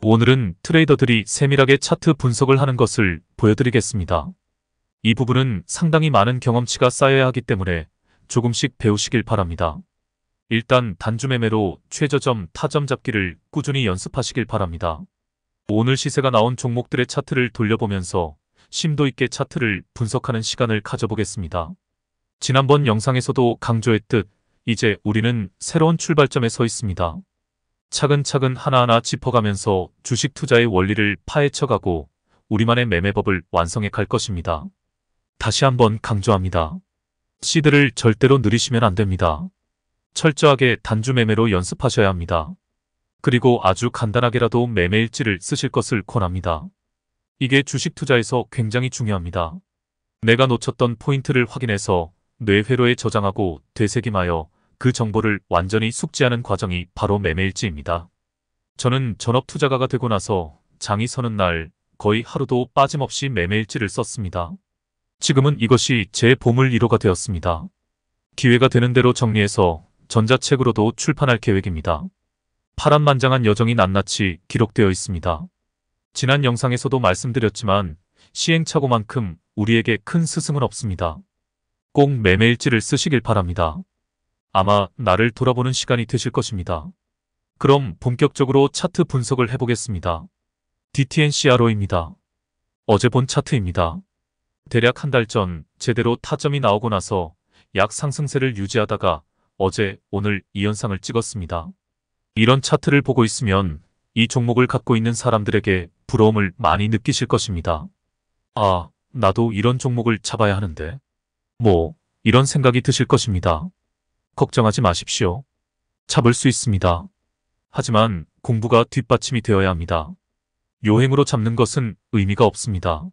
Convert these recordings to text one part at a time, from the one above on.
오늘은 트레이더들이 세밀하게 차트 분석을 하는 것을 보여드리겠습니다. 이 부분은 상당히 많은 경험치가 쌓여야 하기 때문에 조금씩 배우시길 바랍니다. 일단 단주 매매로 최저점, 타점 잡기를 꾸준히 연습하시길 바랍니다. 오늘 시세가 나온 종목들의 차트를 돌려보면서 심도 있게 차트를 분석하는 시간을 가져보겠습니다. 지난번 영상에서도 강조했듯 이제 우리는 새로운 출발점에 서 있습니다. 차근차근 하나하나 짚어가면서 주식 투자의 원리를 파헤쳐가고 우리만의 매매법을 완성해 갈 것입니다. 다시 한번 강조합니다. 시드를 절대로 느리시면 안 됩니다. 철저하게 단주 매매로 연습하셔야 합니다. 그리고 아주 간단하게라도 매매일지를 쓰실 것을 권합니다. 이게 주식 투자에서 굉장히 중요합니다. 내가 놓쳤던 포인트를 확인해서 뇌회로에 저장하고 되새김하여 그 정보를 완전히 숙지하는 과정이 바로 매매일지입니다. 저는 전업투자가가 되고 나서 장이 서는 날 거의 하루도 빠짐없이 매매일지를 썼습니다. 지금은 이것이 제 보물 1호가 되었습니다. 기회가 되는 대로 정리해서 전자책으로도 출판할 계획입니다. 파란만장한 여정이 낱낱이 기록되어 있습니다. 지난 영상에서도 말씀드렸지만 시행착오만큼 우리에게 큰 스승은 없습니다. 꼭 매매일지를 쓰시길 바랍니다. 아마 나를 돌아보는 시간이 되실 것입니다. 그럼 본격적으로 차트 분석을 해보겠습니다. DTNCRO입니다. 어제 본 차트입니다. 대략 한 달 전 제대로 타점이 나오고 나서 약 상승세를 유지하다가 어제, 오늘 이 현상을 찍었습니다. 이런 차트를 보고 있으면 이 종목을 갖고 있는 사람들에게 부러움을 많이 느끼실 것입니다. 아, 나도 이런 종목을 잡아야 하는데. 이런 생각이 드실 것입니다. 걱정하지 마십시오. 잡을 수 있습니다. 하지만 공부가 뒷받침이 되어야 합니다. 요행으로 잡는 것은 의미가 없습니다.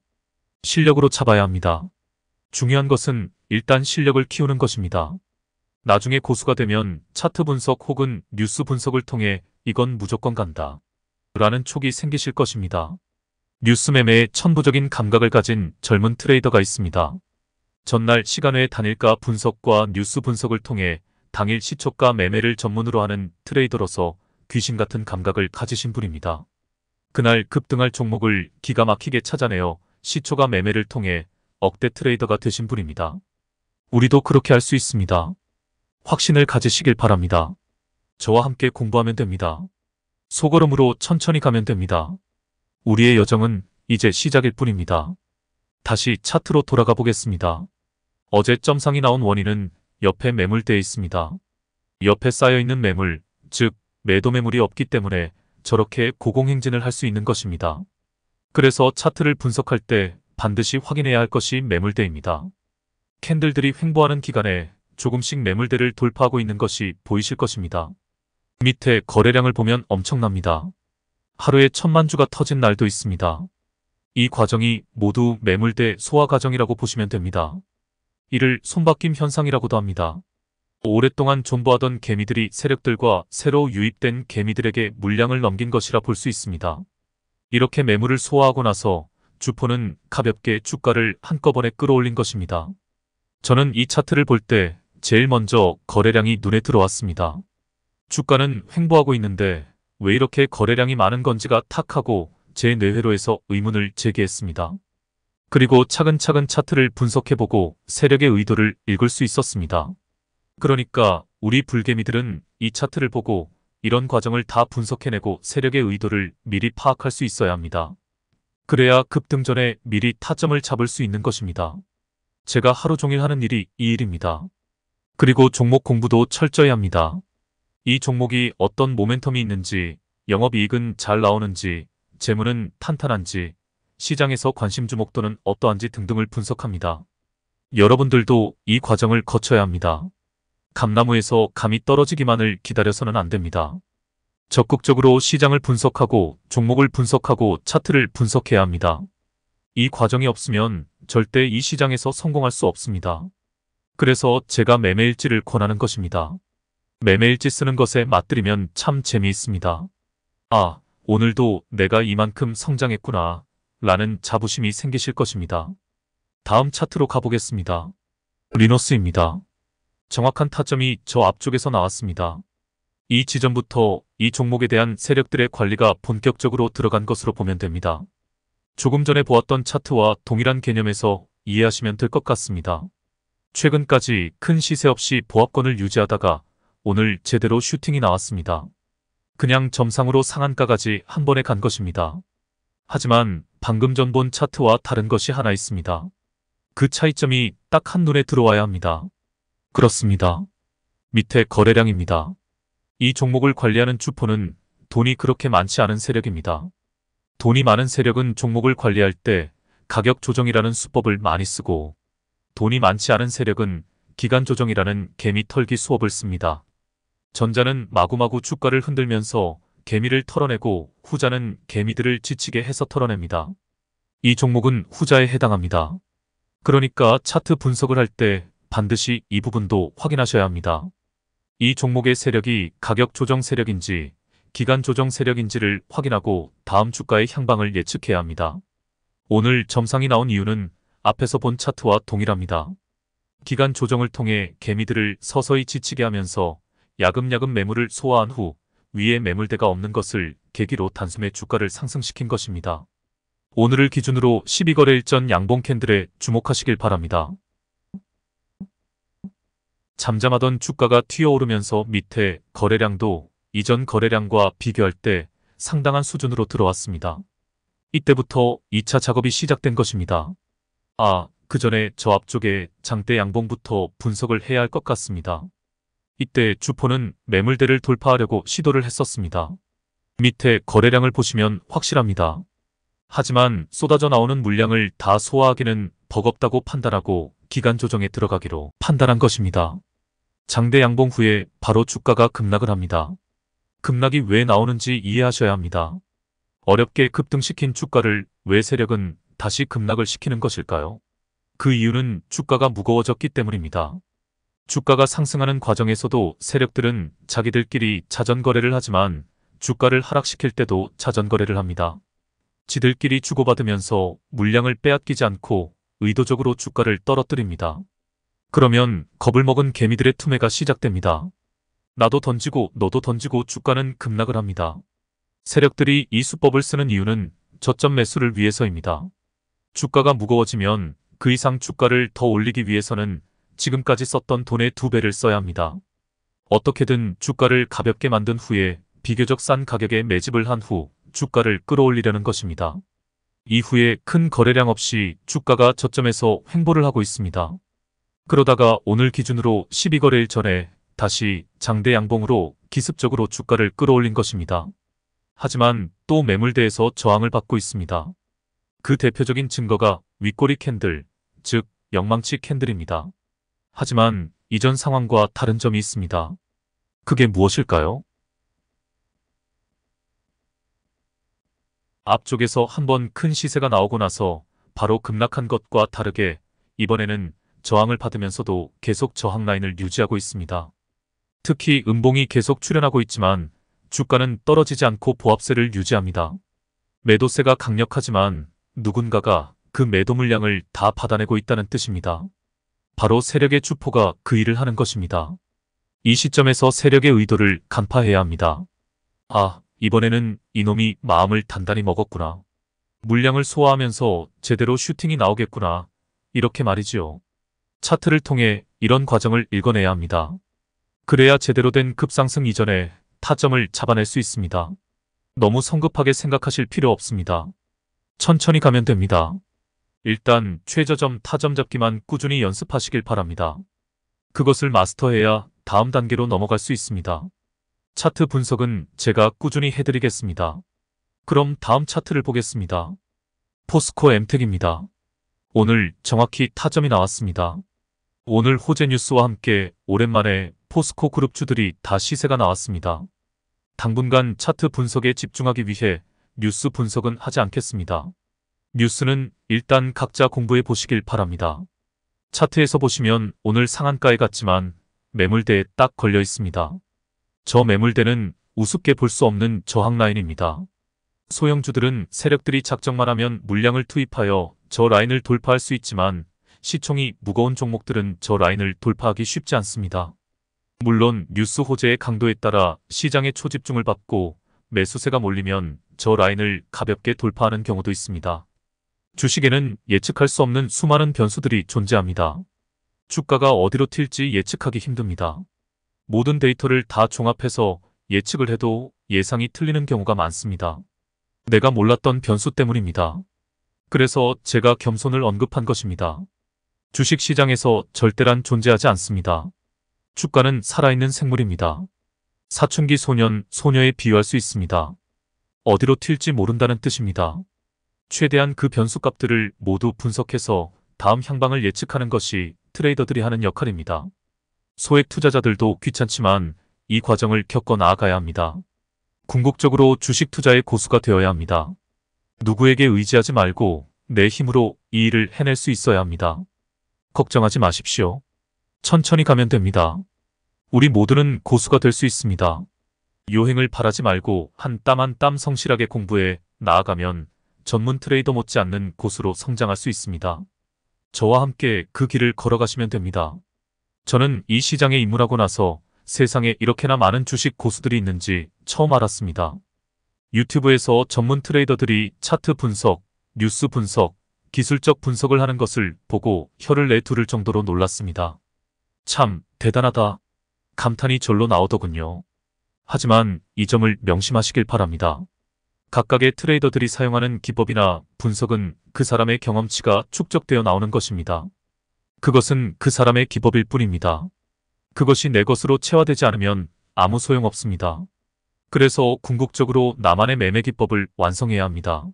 실력으로 잡아야 합니다. 중요한 것은 일단 실력을 키우는 것입니다. 나중에 고수가 되면 차트 분석 혹은 뉴스 분석을 통해 이건 무조건 간다 라는 촉이 생기실 것입니다. 뉴스 매매에 천부적인 감각을 가진 젊은 트레이더가 있습니다. 전날 시간외 단일가 분석과 뉴스 분석을 통해 당일 시초가 매매를 전문으로 하는 트레이더로서 귀신 같은 감각을 가지신 분입니다. 그날 급등할 종목을 기가 막히게 찾아내어 시초가 매매를 통해 억대 트레이더가 되신 분입니다. 우리도 그렇게 할 수 있습니다. 확신을 가지시길 바랍니다. 저와 함께 공부하면 됩니다. 소걸음으로 천천히 가면 됩니다. 우리의 여정은 이제 시작일 뿐입니다. 다시 차트로 돌아가 보겠습니다. 어제 점상이 나온 원인은 옆에 매물대에 있습니다. 옆에 쌓여있는 매물, 즉 매도 매물이 없기 때문에 저렇게 고공행진을 할 수 있는 것입니다. 그래서 차트를 분석할 때 반드시 확인해야 할 것이 매물대입니다. 캔들들이 횡보하는 기간에 조금씩 매물대를 돌파하고 있는 것이 보이실 것입니다. 밑에 거래량을 보면 엄청납니다. 하루에 1000만 주가 터진 날도 있습니다. 이 과정이 모두 매물대 소화 과정이라고 보시면 됩니다. 이를 손바뀜 현상이라고도 합니다. 오랫동안 존버하던 개미들이 세력들과 새로 유입된 개미들에게 물량을 넘긴 것이라 볼 수 있습니다. 이렇게 매물을 소화하고 나서 주포는 가볍게 주가를 한꺼번에 끌어올린 것입니다. 저는 이 차트를 볼 때 제일 먼저 거래량이 눈에 들어왔습니다. 주가는 횡보하고 있는데 왜 이렇게 거래량이 많은 건지가 탁하고 제 뇌회로에서 의문을 제기했습니다. 그리고 차근차근 차트를 분석해보고 세력의 의도를 읽을 수 있었습니다. 그러니까 우리 불개미들은 이 차트를 보고 이런 과정을 다 분석해내고 세력의 의도를 미리 파악할 수 있어야 합니다. 그래야 급등 전에 미리 타점을 잡을 수 있는 것입니다. 제가 하루 종일 하는 일이 이 일입니다. 그리고 종목 공부도 철저히 합니다. 이 종목이 어떤 모멘텀이 있는지, 영업이익은 잘 나오는지, 재무는 탄탄한지, 시장에서 관심 주목도는 어떠한지 등등을 분석합니다. 여러분들도 이 과정을 거쳐야 합니다. 감나무에서 감이 떨어지기만을 기다려서는 안 됩니다. 적극적으로 시장을 분석하고 종목을 분석하고 차트를 분석해야 합니다. 이 과정이 없으면 절대 이 시장에서 성공할 수 없습니다. 그래서 제가 매매일지를 권하는 것입니다. 매매일지 쓰는 것에 맛들이면 참 재미있습니다. 아, 오늘도 내가 이만큼 성장했구나 라는 자부심이 생기실 것입니다. 다음 차트로 가보겠습니다. 리너스입니다. 정확한 타점이 저 앞쪽에서 나왔습니다. 이 지점부터 이 종목에 대한 세력들의 관리가 본격적으로 들어간 것으로 보면 됩니다. 조금 전에 보았던 차트와 동일한 개념에서 이해하시면 될 것 같습니다. 최근까지 큰 시세 없이 보합권을 유지하다가 오늘 제대로 슈팅이 나왔습니다. 그냥 점상으로 상한가까지 한 번에 간 것입니다. 하지만 방금 전 본 차트와 다른 것이 하나 있습니다. 그 차이점이 딱 한눈에 들어와야 합니다. 그렇습니다. 밑에 거래량입니다. 이 종목을 관리하는 주포는 돈이 그렇게 많지 않은 세력입니다. 돈이 많은 세력은 종목을 관리할 때 가격 조정이라는 수법을 많이 쓰고, 돈이 많지 않은 세력은 기간 조정이라는 개미 털기 수법을 씁니다. 전자는 마구마구 주가를 흔들면서 개미를 털어내고, 후자는 개미들을 지치게 해서 털어냅니다. 이 종목은 후자에 해당합니다. 그러니까 차트 분석을 할 때 반드시 이 부분도 확인하셔야 합니다. 이 종목의 세력이 가격 조정 세력인지 기간 조정 세력인지를 확인하고 다음 주가의 향방을 예측해야 합니다. 오늘 점상이 나온 이유는 앞에서 본 차트와 동일합니다. 기간 조정을 통해 개미들을 서서히 지치게 하면서 야금야금 매물을 소화한 후 위에 매물대가 없는 것을 계기로 단숨에 주가를 상승시킨 것입니다. 오늘을 기준으로 12거래일 전 양봉 캔들에 주목하시길 바랍니다. 잠잠하던 주가가 튀어오르면서 밑에 거래량도 이전 거래량과 비교할 때 상당한 수준으로 들어왔습니다. 이때부터 2차 작업이 시작된 것입니다. 그 전에 저 앞쪽에 장대 양봉부터 분석을 해야 할 것 같습니다. 이때 주포는 매물대를 돌파하려고 시도를 했었습니다. 밑에 거래량을 보시면 확실합니다. 하지만 쏟아져 나오는 물량을 다 소화하기는 버겁다고 판단하고 기간 조정에 들어가기로 판단한 것입니다. 장대 양봉 후에 바로 주가가 급락을 합니다. 급락이 왜 나오는지 이해하셔야 합니다. 어렵게 급등시킨 주가를 왜 세력은 다시 급락을 시키는 것일까요? 그 이유는 주가가 무거워졌기 때문입니다. 주가가 상승하는 과정에서도 세력들은 자기들끼리 자전거래를 하지만 주가를 하락시킬 때도 자전거래를 합니다. 지들끼리 주고받으면서 물량을 빼앗기지 않고 의도적으로 주가를 떨어뜨립니다. 그러면 겁을 먹은 개미들의 투매가 시작됩니다. 나도 던지고 너도 던지고 주가는 급락을 합니다. 세력들이 이 수법을 쓰는 이유는 저점 매수를 위해서입니다. 주가가 무거워지면 그 이상 주가를 더 올리기 위해서는 지금까지 썼던 돈의 2배를 써야 합니다. 어떻게든 주가를 가볍게 만든 후에 비교적 싼 가격에 매집을 한 후 주가를 끌어올리려는 것입니다. 이후에 큰 거래량 없이 주가가 저점에서 횡보를 하고 있습니다. 그러다가 오늘 기준으로 12거래일 전에 다시 장대 양봉으로 기습적으로 주가를 끌어올린 것입니다. 하지만 또 매물대에서 저항을 받고 있습니다. 그 대표적인 증거가 윗꼬리 캔들, 즉 영망치 캔들입니다. 하지만 이전 상황과 다른 점이 있습니다. 그게 무엇일까요? 앞쪽에서 한번 큰 시세가 나오고 나서 바로 급락한 것과 다르게 이번에는 저항을 받으면서도 계속 저항 라인을 유지하고 있습니다. 특히 음봉이 계속 출현하고 있지만 주가는 떨어지지 않고 보합세를 유지합니다. 매도세가 강력하지만 누군가가 그 매도 물량을 다 받아내고 있다는 뜻입니다. 바로 세력의 주포가 그 일을 하는 것입니다. 이 시점에서 세력의 의도를 간파해야 합니다. 이번에는 이놈이 마음을 단단히 먹었구나. 물량을 소화하면서 제대로 슈팅이 나오겠구나. 이렇게 말이지요. 차트를 통해 이런 과정을 읽어내야 합니다. 그래야 제대로 된 급상승 이전에 타점을 잡아낼 수 있습니다. 너무 성급하게 생각하실 필요 없습니다. 천천히 가면 됩니다. 일단 최저점 타점 잡기만 꾸준히 연습하시길 바랍니다. 그것을 마스터해야 다음 단계로 넘어갈 수 있습니다. 차트 분석은 제가 꾸준히 해드리겠습니다. 그럼 다음 차트를 보겠습니다. 포스코 엠텍입니다. 오늘 정확히 타점이 나왔습니다. 오늘 호재 뉴스와 함께 오랜만에 포스코 그룹주들이 다 시세가 나왔습니다. 당분간 차트 분석에 집중하기 위해 뉴스 분석은 하지 않겠습니다. 뉴스는 일단 각자 공부해 보시길 바랍니다. 차트에서 보시면 오늘 상한가에 갔지만 매물대에 딱 걸려 있습니다. 저 매물대는 우습게 볼 수 없는 저항 라인입니다. 소형주들은 세력들이 작정만 하면 물량을 투입하여 저 라인을 돌파할 수 있지만 시총이 무거운 종목들은 저 라인을 돌파하기 쉽지 않습니다. 물론 뉴스 호재의 강도에 따라 시장의 초집중을 받고 매수세가 몰리면 저 라인을 가볍게 돌파하는 경우도 있습니다. 주식에는 예측할 수 없는 수많은 변수들이 존재합니다. 주가가 어디로 튈지 예측하기 힘듭니다. 모든 데이터를 다 종합해서 예측을 해도 예상이 틀리는 경우가 많습니다. 내가 몰랐던 변수 때문입니다. 그래서 제가 겸손을 언급한 것입니다. 주식시장에서 절대란 존재하지 않습니다. 주가는 살아있는 생물입니다. 사춘기 소년, 소녀에 비유할 수 있습니다. 어디로 튈지 모른다는 뜻입니다. 최대한 그 변수값들을 모두 분석해서 다음 향방을 예측하는 것이 트레이더들이 하는 역할입니다. 소액 투자자들도 귀찮지만 이 과정을 겪어 나아가야 합니다. 궁극적으로 주식 투자의 고수가 되어야 합니다. 누구에게 의지하지 말고 내 힘으로 이 일을 해낼 수 있어야 합니다. 걱정하지 마십시오. 천천히 가면 됩니다. 우리 모두는 고수가 될 수 있습니다. 요행을 바라지 말고 한 땀 한 땀 성실하게 공부해 나아가면 전문 트레이더 못지않는 고수로 성장할 수 있습니다. 저와 함께 그 길을 걸어가시면 됩니다. 저는 이 시장에 입문하고 나서 세상에 이렇게나 많은 주식 고수들이 있는지 처음 알았습니다. 유튜브에서 전문 트레이더들이 차트 분석, 뉴스 분석, 기술적 분석을 하는 것을 보고 혀를 내두를 정도로 놀랐습니다. 참 대단하다. 감탄이 절로 나오더군요. 하지만 이 점을 명심하시길 바랍니다. 각각의 트레이더들이 사용하는 기법이나 분석은 그 사람의 경험치가 축적되어 나오는 것입니다. 그것은 그 사람의 기법일 뿐입니다. 그것이 내 것으로 체화되지 않으면 아무 소용없습니다. 그래서 궁극적으로 나만의 매매 기법을 완성해야 합니다.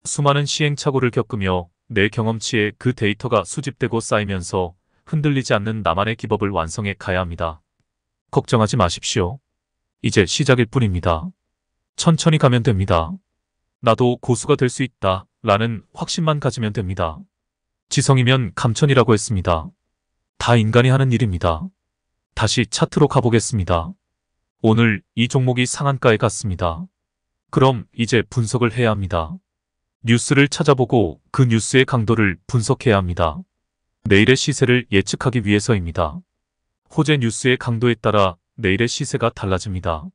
수많은 시행착오를 겪으며 내 경험치에 그 데이터가 수집되고 쌓이면서 흔들리지 않는 나만의 기법을 완성해 가야 합니다. 걱정하지 마십시오. 이제 시작일 뿐입니다. 천천히 가면 됩니다. 나도 고수가 될 수 있다 라는 확신만 가지면 됩니다. 지성이면 감천이라고 했습니다. 다 인간이 하는 일입니다. 다시 차트로 가보겠습니다. 오늘 이 종목이 상한가에 갔습니다. 그럼 이제 분석을 해야 합니다. 뉴스를 찾아보고 그 뉴스의 강도를 분석해야 합니다. 내일의 시세를 예측하기 위해서입니다. 호재 뉴스의 강도에 따라 내일의 시세가 달라집니다.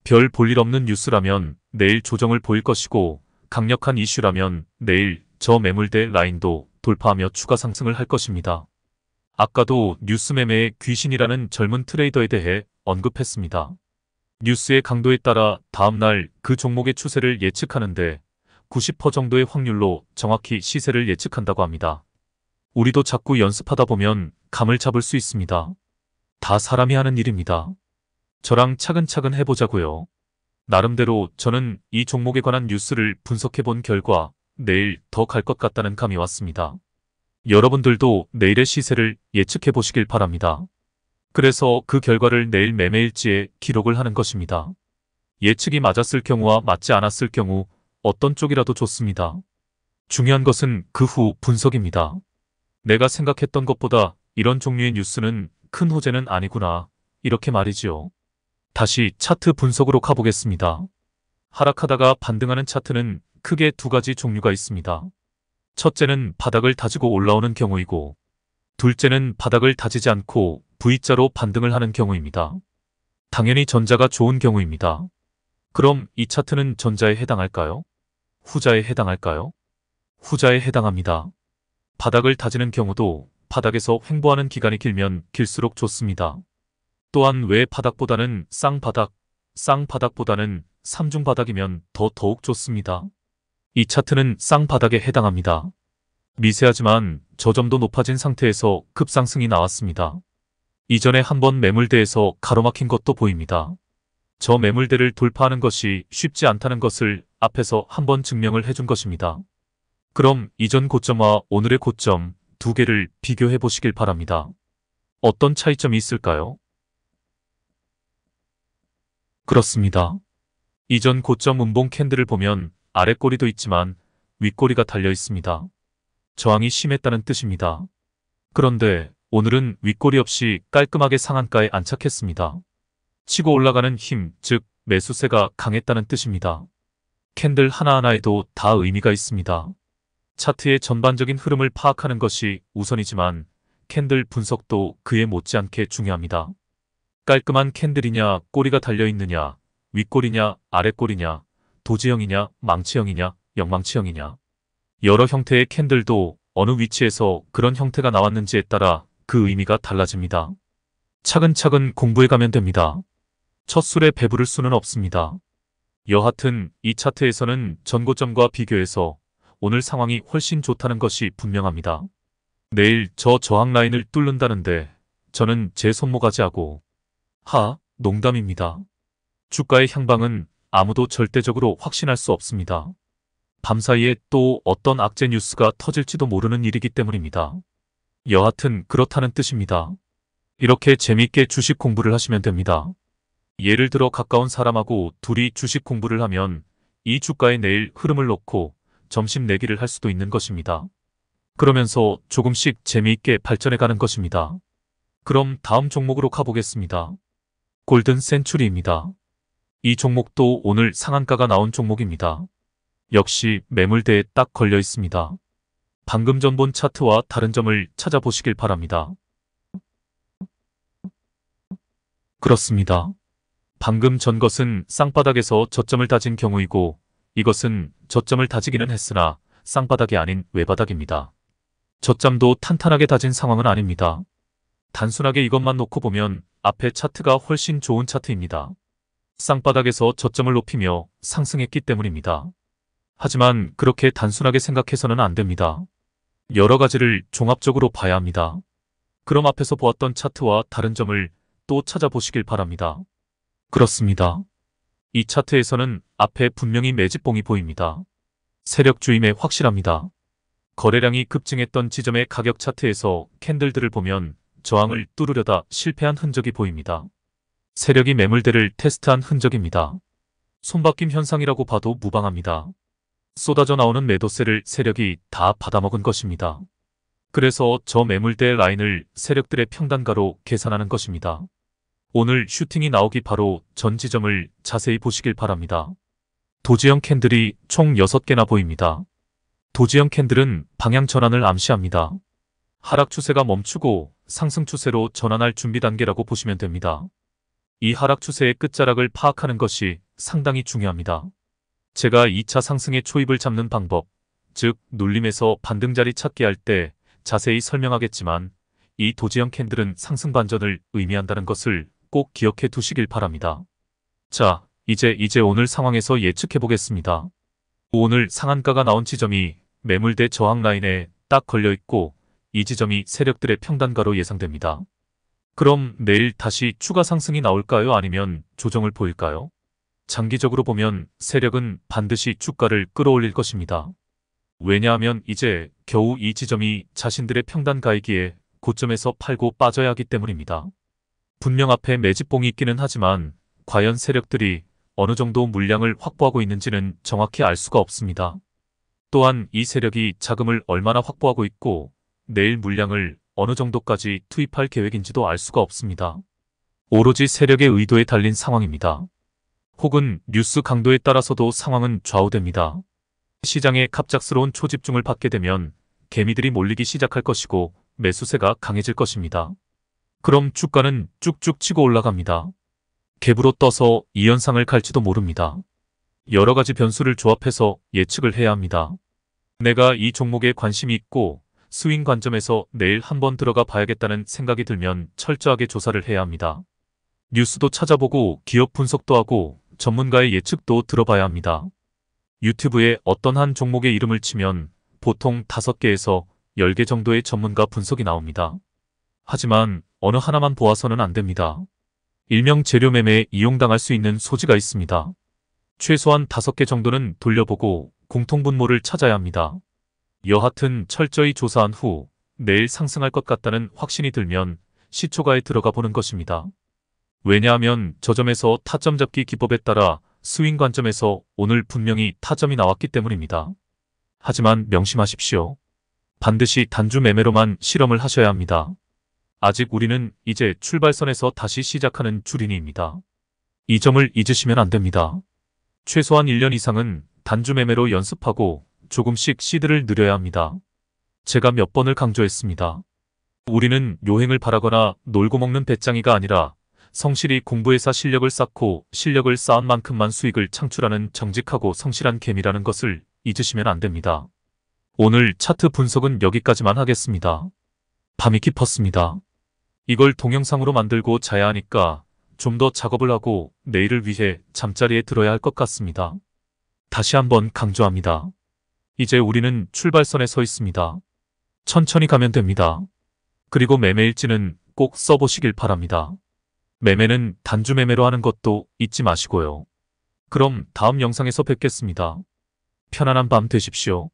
별 볼 일 없는 뉴스라면 내일 조정을 보일 것이고 강력한 이슈라면 내일 저 매물대 라인도 돌파하며 추가 상승을 할 것입니다. 아까도 뉴스 매매의 귀신이라는 젊은 트레이더에 대해 언급했습니다. 뉴스의 강도에 따라 다음날 그 종목의 추세를 예측하는데 90% 정도의 확률로 정확히 시세를 예측한다고 합니다. 우리도 자꾸 연습하다 보면 감을 잡을 수 있습니다. 다 사람이 하는 일입니다. 저랑 차근차근 해보자고요. 나름대로 저는 이 종목에 관한 뉴스를 분석해본 결과 내일 더 갈 것 같다는 감이 왔습니다. 여러분들도 내일의 시세를 예측해 보시길 바랍니다. 그래서 그 결과를 내일 매매일지에 기록을 하는 것입니다. 예측이 맞았을 경우와 맞지 않았을 경우 어떤 쪽이라도 좋습니다. 중요한 것은 그 후 분석입니다. 내가 생각했던 것보다 이런 종류의 뉴스는 큰 호재는 아니구나. 이렇게 말이지요. 다시 차트 분석으로 가보겠습니다. 하락하다가 반등하는 차트는 크게 두 가지 종류가 있습니다. 첫째는 바닥을 다지고 올라오는 경우이고 둘째는 바닥을 다지지 않고 V자로 반등을 하는 경우입니다. 당연히 전자가 좋은 경우입니다. 그럼 이 차트는 전자에 해당할까요? 후자에 해당할까요? 후자에 해당합니다. 바닥을 다지는 경우도 바닥에서 횡보하는 기간이 길면 길수록 좋습니다. 또한 외 바닥보다는 쌍바닥, 쌍바닥보다는 삼중바닥이면 더욱 좋습니다. 이 차트는 쌍바닥에 해당합니다. 미세하지만 저점도 높아진 상태에서 급상승이 나왔습니다. 이전에 한번 매물대에서 가로막힌 것도 보입니다. 저 매물대를 돌파하는 것이 쉽지 않다는 것을 앞에서 한번 증명을 해준 것입니다. 그럼 이전 고점과 오늘의 고점 두 개를 비교해 보시길 바랍니다. 어떤 차이점이 있을까요? 그렇습니다. 이전 고점 음봉 캔들을 보면 아랫꼬리도 있지만 윗꼬리가 달려 있습니다. 저항이 심했다는 뜻입니다. 그런데 오늘은 윗꼬리 없이 깔끔하게 상한가에 안착했습니다. 치고 올라가는 힘, 즉 매수세가 강했다는 뜻입니다. 캔들 하나하나에도 다 의미가 있습니다. 차트의 전반적인 흐름을 파악하는 것이 우선이지만 캔들 분석도 그에 못지않게 중요합니다. 깔끔한 캔들이냐, 꼬리가 달려있느냐, 윗꼬리냐, 아랫꼬리냐, 도지형이냐, 망치형이냐, 영망치형이냐. 여러 형태의 캔들도 어느 위치에서 그런 형태가 나왔는지에 따라 그 의미가 달라집니다. 차근차근 공부해가면 됩니다. 첫 술에 배부를 수는 없습니다. 여하튼 이 차트에서는 전고점과 비교해서 오늘 상황이 훨씬 좋다는 것이 분명합니다. 내일 저 저항 라인을 뚫는다는데 저는 제 손모가지하고 농담입니다. 주가의 향방은 아무도 절대적으로 확신할 수 없습니다. 밤사이에 또 어떤 악재 뉴스가 터질지도 모르는 일이기 때문입니다. 여하튼 그렇다는 뜻입니다. 이렇게 재미있게 주식 공부를 하시면 됩니다. 예를 들어 가까운 사람하고 둘이 주식 공부를 하면 이 주가의 내일 흐름을 놓고 점심 내기를 할 수도 있는 것입니다. 그러면서 조금씩 재미있게 발전해 가는 것입니다. 그럼 다음 종목으로 가보겠습니다. 골든 센츄리입니다. 이 종목도 오늘 상한가가 나온 종목입니다. 역시 매물대에 딱 걸려 있습니다. 방금 전 본 차트와 다른 점을 찾아보시길 바랍니다. 그렇습니다. 방금 전 것은 쌍바닥에서 저점을 다진 경우이고 이것은 저점을 다지기는 했으나 쌍바닥이 아닌 외바닥입니다. 저점도 탄탄하게 다진 상황은 아닙니다. 단순하게 이것만 놓고 보면 앞에 차트가 훨씬 좋은 차트입니다. 쌍바닥에서 저점을 높이며 상승했기 때문입니다. 하지만 그렇게 단순하게 생각해서는 안 됩니다. 여러 가지를 종합적으로 봐야 합니다. 그럼 앞에서 보았던 차트와 다른 점을 또 찾아보시길 바랍니다. 그렇습니다. 이 차트에서는 앞에 분명히 매집봉이 보입니다. 세력 주임에 확실합니다. 거래량이 급증했던 지점의 가격 차트에서 캔들들을 보면 저항을 뚫으려다 실패한 흔적이 보입니다. 세력이 매물대를 테스트한 흔적입니다. 손바뀜 현상이라고 봐도 무방합니다. 쏟아져 나오는 매도세를 세력이 다 받아먹은 것입니다. 그래서 저 매물대 라인을 세력들의 평단가로 계산하는 것입니다. 오늘 슈팅이 나오기 바로 전 지점을 자세히 보시길 바랍니다. 도지형 캔들이 총 6개나 보입니다. 도지형 캔들은 방향 전환을 암시합니다. 하락 추세가 멈추고 상승 추세로 전환할 준비 단계라고 보시면 됩니다. 이 하락 추세의 끝자락을 파악하는 것이 상당히 중요합니다. 제가 2차 상승의 초입을 잡는 방법, 즉 눌림에서 반등자리 찾기 할 때 자세히 설명하겠지만 이 도지형 캔들은 상승 반전을 의미한다는 것을 꼭 기억해 두시길 바랍니다. 자, 이제 오늘 상황에서 예측해 보겠습니다. 오늘 상한가가 나온 지점이 매물대 저항 라인에 딱 걸려 있고 이 지점이 세력들의 평단가로 예상됩니다. 그럼 내일 다시 추가 상승이 나올까요? 아니면 조정을 보일까요? 장기적으로 보면 세력은 반드시 주가를 끌어올릴 것입니다. 왜냐하면 이제 겨우 이 지점이 자신들의 평단가이기에 고점에서 팔고 빠져야 하기 때문입니다. 분명 앞에 매집봉이 있기는 하지만 과연 세력들이 어느 정도 물량을 확보하고 있는지는 정확히 알 수가 없습니다. 또한 이 세력이 자금을 얼마나 확보하고 있고 내일 물량을 어느 정도까지 투입할 계획인지도 알 수가 없습니다. 오로지 세력의 의도에 달린 상황입니다. 혹은 뉴스 강도에 따라서도 상황은 좌우됩니다. 시장에 갑작스러운 초집중을 받게 되면 개미들이 몰리기 시작할 것이고 매수세가 강해질 것입니다. 그럼 주가는 쭉쭉 치고 올라갑니다. 갭으로 떠서 2연상을 갈지도 모릅니다. 여러 가지 변수를 조합해서 예측을 해야 합니다. 내가 이 종목에 관심이 있고 스윙 관점에서 내일 한번 들어가 봐야겠다는 생각이 들면 철저하게 조사를 해야 합니다. 뉴스도 찾아보고 기업 분석도 하고 전문가의 예측도 들어봐야 합니다. 유튜브에 어떤 한 종목의 이름을 치면 보통 5개에서 10개 정도의 전문가 분석이 나옵니다. 하지만 어느 하나만 보아서는 안 됩니다. 일명 재료 매매에 이용당할 수 있는 소지가 있습니다. 최소한 5개 정도는 돌려보고 공통분모를 찾아야 합니다. 여하튼 철저히 조사한 후 내일 상승할 것 같다는 확신이 들면 시초가에 들어가 보는 것입니다. 왜냐하면 저점에서 타점 잡기 기법에 따라 스윙 관점에서 오늘 분명히 타점이 나왔기 때문입니다. 하지만 명심하십시오. 반드시 단주 매매로만 실험을 하셔야 합니다. 아직 우리는 이제 출발선에서 다시 시작하는 주린이입니다. 이 점을 잊으시면 안 됩니다. 최소한 1년 이상은 단주 매매로 연습하고 조금씩 시드를 늘려야 합니다. 제가 몇 번을 강조했습니다. 우리는 요행을 바라거나 놀고 먹는 배짱이가 아니라 성실히 공부해서 실력을 쌓고 실력을 쌓은 만큼만 수익을 창출하는 정직하고 성실한 개미라는 것을 잊으시면 안 됩니다. 오늘 차트 분석은 여기까지만 하겠습니다. 밤이 깊었습니다. 이걸 동영상으로 만들고 자야 하니까 좀 더 작업을 하고 내일을 위해 잠자리에 들어야 할 것 같습니다. 다시 한번 강조합니다. 이제 우리는 출발선에 서 있습니다. 천천히 가면 됩니다. 그리고 매매일지는 꼭 써보시길 바랍니다. 매매는 단주 매매로 하는 것도 잊지 마시고요. 그럼 다음 영상에서 뵙겠습니다. 편안한 밤 되십시오.